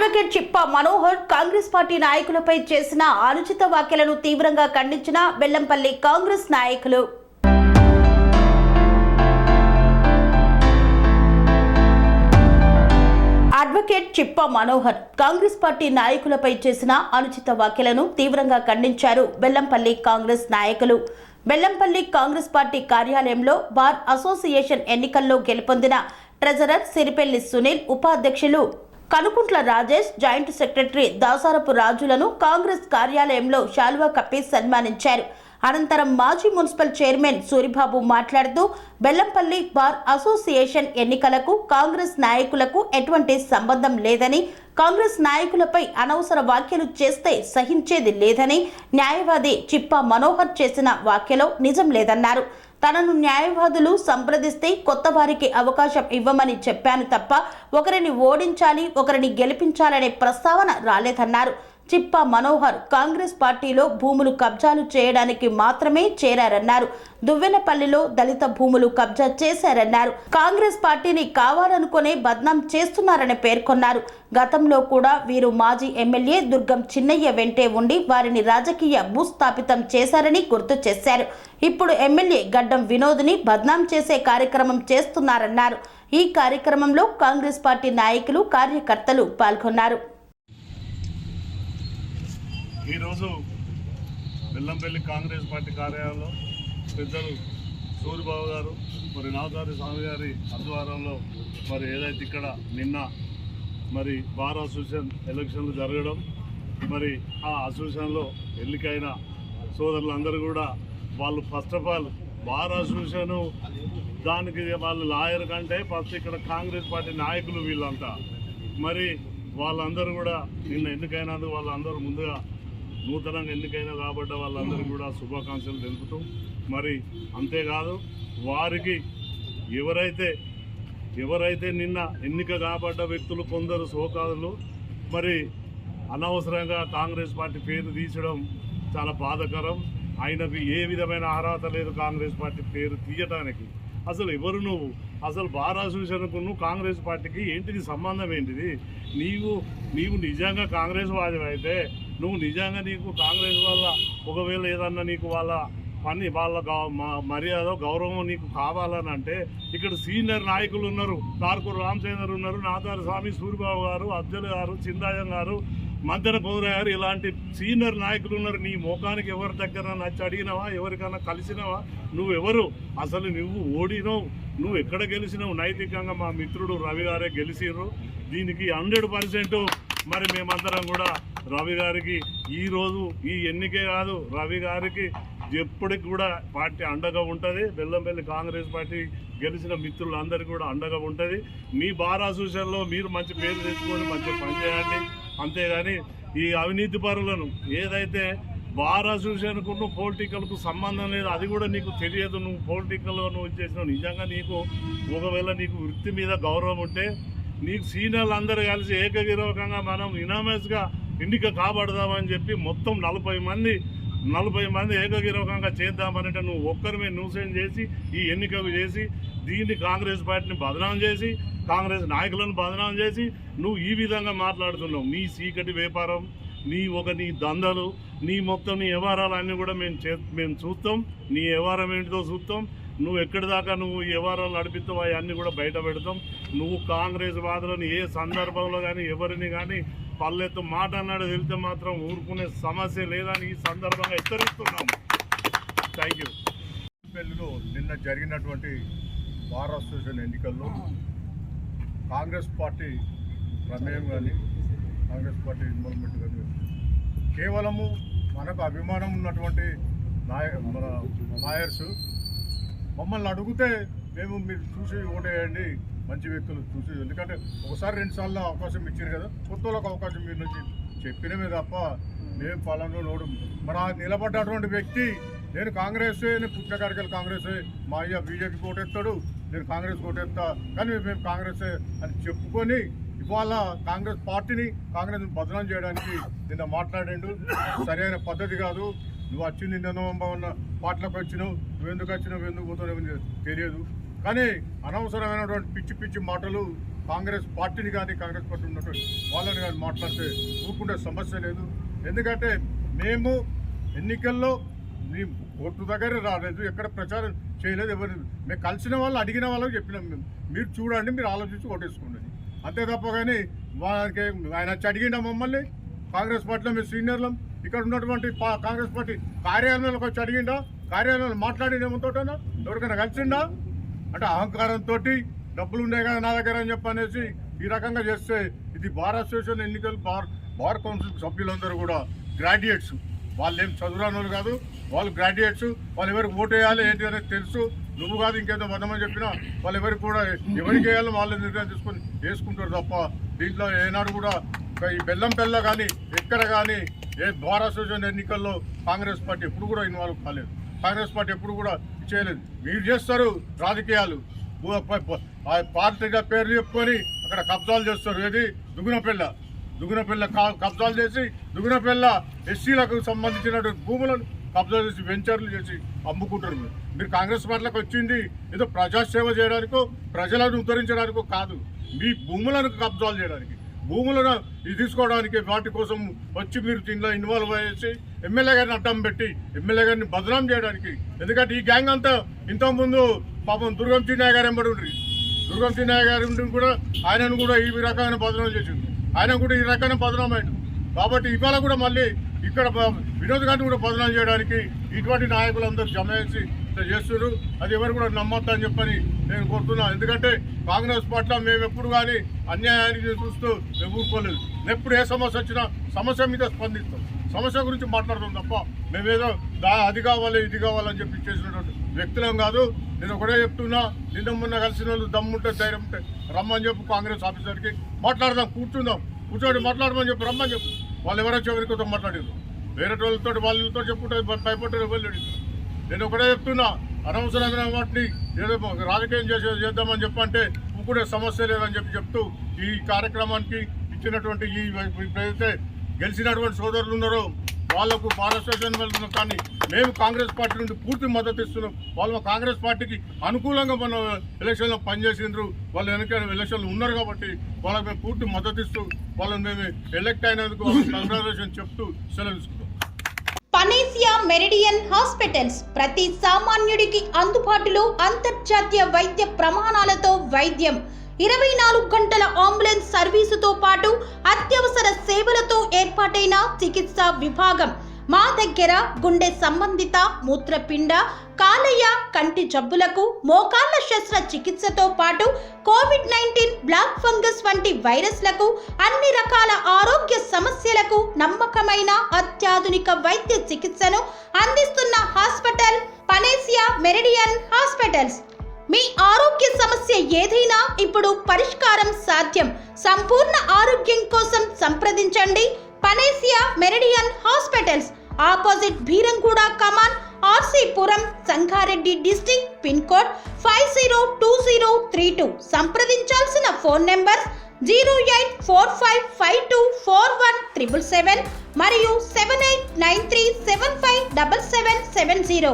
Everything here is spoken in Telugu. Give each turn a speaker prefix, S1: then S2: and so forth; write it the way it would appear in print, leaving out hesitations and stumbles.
S1: అడ్వకేట్ చిప్పా మనోహర్ కాంగ్రెస్ పార్టీ నాయకులపై చేసిన అనుచిత వ్యాఖ్యలను తీవ్రంగా ఖండించిన బెల్లంపల్లి కాంగ్రెస్ నాయకులు. అడ్వకేట్ చిప్పా మనోహర్ కాంగ్రెస్ పార్టీ నాయకులపై చేసిన అనుచిత వ్యాఖ్యలను తీవ్రంగా ఖండించారు బెల్లంపల్లి కాంగ్రెస్ నాయకులు. బెల్లంపల్లి కాంగ్రెస్ పార్టీ కార్యాలయంలో బార్ అసోసియేషన్ ఎన్నికల్లో గెలుపొందిన ట్రెజరర్ సిరిపెల్లి సునీల్, ఉపాధ్యక్షులు కనుకుంట్ల రాజేష్, జాయింట్ సెక్రటరీ దాసారపు రాజులను కాంగ్రెస్ కార్యాలయంలో శాలువా కప్పి సన్మానించారు. అనంతరం మాజీ మున్సిపల్ చైర్మన్ సూరిబాబు మాట్లాడుతూ బెల్లంపల్లి బార్ అసోసియేషన్ ఎన్నికలకు కాంగ్రెస్ నాయకులకు ఎటువంటి సంబంధం లేదని, కాంగ్రెస్ నాయకులపై అనవసర వ్యాఖ్యలు చేస్తే సహించేది లేదని, న్యాయవాది చిప్పా మనోహర్ చేసిన వ్యాఖ్యలో నిజం లేదన్నారు. తనను న్యాయవాదులు సంప్రదిస్తే కొత్త వారికి అవకాశం ఇవ్వమని చెప్పాను తప్ప ఒకరిని ఓడించాలి, ఒకరిని గెలిపించాలనే ప్రస్తావన రాలేదన్నారు. చిప్పా మనోహర్ కాంగ్రెస్ పార్టీలో భూములు కబ్జాలు చేయడానికి మాత్రమే చేరారన్నారు. దువ్వెనపల్లిలో దళిత భూములు కబ్జా చేశారన్నారు. కాంగ్రెస్ పార్టీని కావాలనుకునే బద్నాం చేస్తున్నారని పేర్కొన్నారు. గతంలో కూడా వీరు మాజీ ఎమ్మెల్యే దుర్గం చిన్నయ్య వెంటే ఉండి వారిని రాజకీయ భూస్థాపితం చేశారని గుర్తు చేశారు. ఇప్పుడు ఎమ్మెల్యే గడ్డం వినోద్ని బద్నాం చేసే కార్యక్రమం చేస్తున్నారన్నారు. ఈ కార్యక్రమంలో కాంగ్రెస్ పార్టీ నాయకులు, కార్యకర్తలు పాల్గొన్నారు.
S2: ఈరోజు బెల్లంపల్లి కాంగ్రెస్ పార్టీ కార్యాలయంలో పెద్దలు సూరిబాబు గారు మరి నాదారి స్వామి గారి ఆధ్వర్యంలో మరి ఏదైతే ఇక్కడ నిన్న మరి బార్ అసోసియేషన్ ఎలక్షన్లు జరగడం, మరి ఆ అసోసియేషన్లో ఎన్నికైన సోదరులందరూ కూడా వాళ్ళు first of all bar association దానికి వాళ్ళు లాయర్ కంటే ఫస్ట్ ఇక్కడ కాంగ్రెస్ పార్టీ నాయకులు వీళ్ళంతా మరి వాళ్ళందరూ కూడా నిన్న ఎన్నికైనందుకు వాళ్ళందరూ ముందుగా నూతనంగా ఎన్నికైన కాబట్టి వాళ్ళందరికీ కూడా శుభాకాంక్షలు తెలుపుతూ మరి అంతేకాదు వారికి ఎవరైతే నిన్న ఎన్నిక కాబడ్డ వ్యక్తులు కొందరు సోకాదులు మరి అనవసరంగా కాంగ్రెస్ పార్టీ పేరు తీసడం చాలా బాధాకరం. ఆయనకు ఏ విధమైన అర్హత లేదు కాంగ్రెస్ పార్టీ పేరు తీయటానికి. అసలు ఎవరు నువ్వు? అసలు బార్ అసోసియేషన్కు నువ్వు కాంగ్రెస్ పార్టీకి ఏంటిది సంబంధం ఏంటిది? నీవు నిజంగా కాంగ్రెస్ వాది అయితే నువ్వు నిజంగా నీకు కాంగ్రెస్ వల్ల ఒకవేళ ఏదన్నా నీకు వాళ్ళ పని వాళ్ళ మర్యాద గౌరవం నీకు కావాలని అంటే ఇక్కడ సీనియర్ నాయకులు ఉన్నారు. కార్కూరు రామచంద్ర ఉన్నారు, నాదారి స్వామి, సూరిబాబు గారు, అఫ్జల్ గారు, చిందాయం గారు, మంతెన కుదురయ్య గారు, ఇలాంటి సీనియర్ నాయకులు ఉన్నారు. నీ మోకానికి ఎవరి దగ్గర నచ్చి అడిగినావా? ఎవరికైనా కలిసినావా? నువ్వెవరు? అసలు నువ్వు ఓడినావు, నువ్వు ఎక్కడ గెలిచినావు? నైతికంగా మా మిత్రుడు రవి గారే గెలిచిర్రు. దీనికి 100% మరి మేమందరం కూడా రవి గారికి ఈరోజు ఈ ఎన్నికే కాదు, రవి గారికి ఎప్పటికి కూడా పార్టీ అండగా ఉంటుంది. బెల్లంపల్లి కాంగ్రెస్ పార్టీ గెలిచిన మిత్రులందరికీ కూడా అండగా ఉంటుంది. మీ బార్ అసోసియేషన్లో మీరు మంచి పేరు తెచ్చుకొని మంచి పని చేయండి. అంతేగాని ఈ అవినీతి పరులను ఏదైతే బార్ అసోసియేషన్కు నువ్వు పొలిటికల్కు సంబంధం లేదు, అది కూడా నీకు తెలియదు. నువ్వు పొలిటికల్లో నువ్వు చేసినావు. నిజంగా నీకు ఒకవేళ నీకు వృత్తి మీద గౌరవం ఉంటే నీకు సీనియర్లు అందరూ కలిసి ఏకగ్రీవంగా మనం ఇనామస్గా ఎన్నిక కాబడదామని చెప్పి మొత్తం 40 మంది ఏకగ్రీవంగా చేద్దామనంటే నువ్వు ఒక్కరిమే న్యూసెన్స్ చేసి ఈ ఎన్నికలు చేసి దీన్ని కాంగ్రెస్ పార్టీని బదనాం చేసి కాంగ్రెస్ నాయకులను బదనాం చేసి నువ్వు ఈ విధంగా మాట్లాడుతున్నావు. నీ చీకటి వ్యాపారం, నీ దందలు, నీ వ్యవహారాలన్నీ కూడా మేము చూస్తాం. నీ వ్యవహారం ఏంటిదో చూస్తాం. నువ్వు ఎక్కడి దాకా నువ్వు ఈ వ్యవహారాలు నడిపిస్తావు అవన్నీ కూడా బయట పెడతాం. నువ్వు కాంగ్రెస్ వాదులను ఏ సందర్భంలో కానీ ఎవరిని కానీ పల్లెత్తు మాట అన్నాడు వెళ్తే మాత్రం ఊరుకునే సమస్య లేదని ఈ సందర్భంగా హెచ్చరిస్తున్నాము. Thank you.
S3: పెళ్లిలో నిన్న జరిగినటువంటి బార్ అసోసియేషన్ ఎన్నికల్లో కాంగ్రెస్ పార్టీ ప్రమేయం కానీ కాంగ్రెస్ పార్టీ ఇన్వాల్వ్మెంట్ కానీ కేవలము మనకు అభిమానం ఉన్నటువంటి మన లాయర్స్ మమ్మల్ని అడిగితే మేము మీరు చూసి ఓటేయండి, మంచి వ్యక్తులు చూసి, ఎందుకంటే ఒకసారి 2 సార్లు అవకాశం ఇచ్చారు కదా, కొత్త వాళ్ళకి అవకాశం మీరు నుంచి చెప్పినమే తప్ప మేము పలానా నోడు మన నిలబడ్డటువంటి వ్యక్తి నేను కాంగ్రెసే, నేను పుట్టినకాడికి కాంగ్రెసే, మా అయ్య బీజేపీ ఓటేస్తాడు, నేను కాంగ్రెస్ ఓటేస్తా, కానీ మేము కాంగ్రెసే అని చెప్పుకొని ఇవాళ కాంగ్రెస్ పార్టీని కాంగ్రెస్ని బదనాం చేయడానికి నిన్న మాట్లాడాడు. సరైన పద్ధతి కాదు. నువ్వు వచ్చింది నిన్న పార్టీలకు వచ్చినావు, నువ్వు ఎందుకు వచ్చినావు, ఎందుకు పోతావు తెలియదు. కానీ అనవసరమైనటువంటి పిచ్చి మాటలు కాంగ్రెస్ పార్టీని కానీ కాంగ్రెస్ పార్టీ ఉన్నటువంటి వాళ్ళని కానీ మాట్లాడితే ఊరుకుంటే సమస్య లేదు. ఎందుకంటే మేము ఎన్నికల్లో మీ ఓటు దగ్గర రాలేదు, ఎక్కడ ప్రచారం చేయలేదు, ఎవరు మేము కలిసిన వాళ్ళు అడిగిన వాళ్ళకి చెప్పినాం. మేము మీరు చూడండి, మీరు ఆలోచించి ఓటేసుకోండి, అంతే తప్ప. కానీ వాళ్ళకి ఆయన వచ్చి అడిగిండా మమ్మల్ని? కాంగ్రెస్ పార్టీలో మేము సీనియర్లం, ఇక్కడ ఉన్నటువంటి కాంగ్రెస్ పార్టీ కార్యాలయంలోకి వచ్చి అడిగిండా? కార్యాలయంలో మాట్లాడిన ఏమంతోటనా? ఎవరికైనా కలిసిండా? అంటే అహంకారంతో డబ్బులు ఉన్నాయి కదా నా దగ్గర అని చెప్పనేసి ఈ రకంగా చేస్తే ఇది బార్ అసోసియేషన్ ఎన్నికలు బార్ కౌన్సిల్ సభ్యులందరూ కూడా గ్రాడ్యుయేట్స్. వాళ్ళు ఏం చదువురాని వాళ్ళు కాదు, వాళ్ళు గ్రాడ్యుయేట్స్. వాళ్ళు ఎవరికి ఓటు వేయాలి ఏంటి అనేది తెలుసు. నువ్వు కాదు ఇంకేదో వదమని చెప్పినా వాళ్ళు ఎవరికి కూడా ఎవరికి వేయాలో వాళ్ళు నిర్ణయం తీసుకొని వేసుకుంటారు తప్ప దీంట్లో ఏనాడు కూడా ఈ బెల్లంపల్లిలో కానీ ఎక్కడ కానీ ఏ బార్ అసోసియేషన్ ఎన్నికల్లో కాంగ్రెస్ పార్టీ ఎప్పుడు కూడా ఇన్వాల్వ్ కాలేదు. కాంగ్రెస్ పార్టీ ఎప్పుడు కూడా చేయలేదు. మీరు చేస్తారు రాజకీయాలు, పార్టీగా పేర్లు చెప్పుకొని అక్కడ కబ్జాలు చేస్తారు. ఏది దుగునపల్లి కబ్జాలు చేసి దుగునపల్లి ఎస్సీలకు సంబంధించినటువంటి భూములను కబ్జా చేసి వెంచర్లు చేసి అమ్ముకుంటారు. మీరు కాంగ్రెస్ పార్టీలకు వచ్చింది ఏదో ప్రజాసేవ చేయడానికో ప్రజలను ఉద్ధరించడానికో కాదు, మీ భూములను కబ్జాలు చేయడానికి, భూములను తీసుకోవడానికి, వాటి కోసం వచ్చి మీరు దీనిలో ఇన్వాల్వ్ అయ్యేసి ఎమ్మెల్యే గారిని అడ్డం పెట్టి ఎమ్మెల్యే గారిని బదనాం చేయడానికి. ఎందుకంటే ఈ గ్యాంగ్ అంతా ఇంతకుముందు పాపం దుర్గం చిన్నయ్య గారు ఎంబడి ఉండ్రి. దుర్గం చిన్నయ్య గారి ఉండి కూడా ఆయనను కూడా ఈ రకమైన బదనాం చేసింది, ఆయన కూడా ఈ రకమైన బదనాం అయ్యాడు. కాబట్టి ఇవాళ కూడా మళ్ళీ ఇక్కడ వినోద్ గారిని కూడా బదనాం చేయడానికి ఇటువంటి నాయకులందరూ జమ చేసి చేస్తున్నారు. అది ఎవరు కూడా నమ్మొద్దని చెప్పని నేను కోరుతున్నాను. ఎందుకంటే కాంగ్రెస్ పార్టీలో మేము ఎప్పుడు కానీ అన్యాయానికి చూస్తూ మేము ఊరుకోలేదు. ఎప్పుడు ఏ సమస్య వచ్చినా సమస్య మీద స్పందిస్తాం, సమస్య గురించి మాట్లాడతాం తప్ప మేమేదో అది కావాలి ఇది కావాలని చెప్పి చేసినటువంటి వ్యక్తులం కాదు. నేను ఒకటే చెప్తున్నా, నిన్న మొన్న కలిసిన వాళ్ళు దమ్ముంటే ధైర్యం ఉంటే రమ్మని చెప్పు కాంగ్రెస్ ఆఫీసర్కి, మాట్లాడదాం, కూర్చోండి మాట్లాడమని చెప్పి రమ్మని చెప్పు. వాళ్ళు ఎవరైనా ఎవరితో మాట్లాడారు, వేరే వాళ్ళతో వాళ్ళతో చెప్పుకుంటే భయపడ్డారు వెళ్ళాడు. నేను ఒకటే చెప్తున్నా, అనవసరమైన వాటిని ఏదో రాజకీయం చేద్దామని చెప్పంటే ఇంకొక సమస్య లేదని చెప్తూ ఈ కార్యక్రమానికి ఇచ్చినటువంటి ఈ ఇప్పుడైతే గెలిచినటువంటి సోదరులు ఉన్నారో వాళ్లకు భారతదేశం వెళ్తున్నాం. కానీ మేము కాంగ్రెస్ పార్టీ నుండి పూర్తి మద్దతు ఇస్తున్నాం. వాళ్ళు కాంగ్రెస్ పార్టీకి అనుకూలంగా మన ఎలక్షన్లో పనిచేసిండ్రు, వాళ్ళు వెనక ఎలక్షన్లు ఉన్నారు కాబట్టి వాళ్ళకి మేము పూర్తి మద్దతు ఇస్తూ వాళ్ళని మేము ఎలక్ట్ అయినందుకు కంగ్రాచులేషన్ చెప్తూ సెలవు తీసుకుంటాం.
S1: పనేసియా మెరిడియన్ హాస్పిటల్స్ ప్రతి సామాన్యుడికి అందుబాటులో అంతర్జాతీయ వైద్య ప్రమాణాలతో వైద్యం, 24 గంటల అంబులెన్స్ సర్వీసుతో పాటు అత్యవసర సేవలతో ఏర్పాటైన చికిత్సా విభాగం. మా దగ్గర గుండె సంబంధిత, మూత్రపిండ, కాలేయ, కంటి జబ్బులకు, మోకాళ్ల శస్త్ర చికిత్సతో పాటు కోవిడ్-19, బ్లాక్ ఫంగస్ వంటి వైరస్లకు, అన్ని రకాల ఆరోగ్య సమస్యలకు నమ్మకమైన అత్యాధునిక వైద్య చికిత్సను అందిస్తున్న హాస్పిటల్ పనేసియా మెరిడియన్ హాస్పిటల్స్. మీ ఆరోగ్య సమస్య ఏదైనా ఇప్పుడు పరిష్కారం సాధ్యం. సంపూర్ణ ఆరోగ్యం కోసం సంప్రదించండి Panacea Meridian hospitals, opposite Bheeramguda Kaman, RC Puram, Sangareddy district, pin code 502032. సంప్రదించాల్సిన ఫోన్ నెంబర్ 0845524177 మరియు 7893757770.